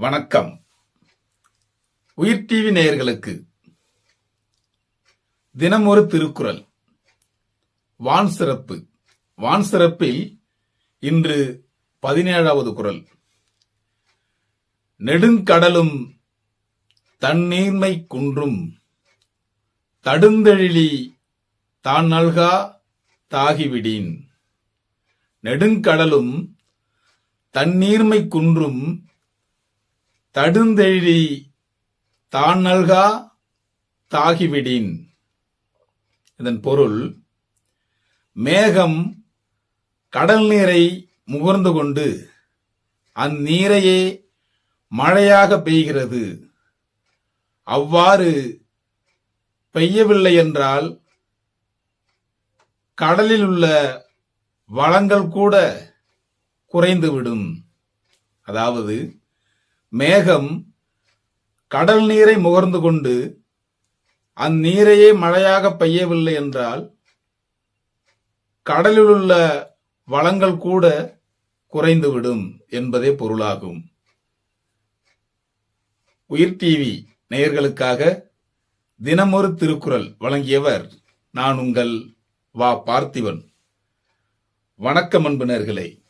வணக்கம். உயிர் டிவி நேயர்களுக்கு தினம் ஒரு திருக்குறள். வான் சிறப்பு. வான் சிறப்பில் இன்று 17வது குறள். நெடுங்கடலும் தண்ணீர்மை குன்றும் தடுந்தெழிலி தான் நல்கா தாகிவிடின். நெடுங்கடலும் தண்ணீர்மை குன்றும் தடுந்தெழிலி தான் நல்கா தாகிவிடின். இதன் பொருள், மேகம் கடல் நீரை முகர்ந்து கொண்டு அந்நீரையே மழையாக பெய்கிறது. அவ்வாறு பெய்யவில்லை என்றால் கடலில் உள்ள வளங்கள் கூட குறைந்துவிடும். அதாவது, மேகம் கடல் நீரை முகர்ந்து கொண்டு அந்நீரையே மழையாக பெய்யவில்லை என்றால் கடலில் உள்ள வளங்கள் கூட குறைந்துவிடும் என்பதே பொருளாகும். உயிர் டிவி நேயர்களுக்காக தினமொரு திருக்குறள் வழங்கியவர் நான் உங்கள் வா பார்த்திபன். வணக்கம் அன்பு நேயர்களே.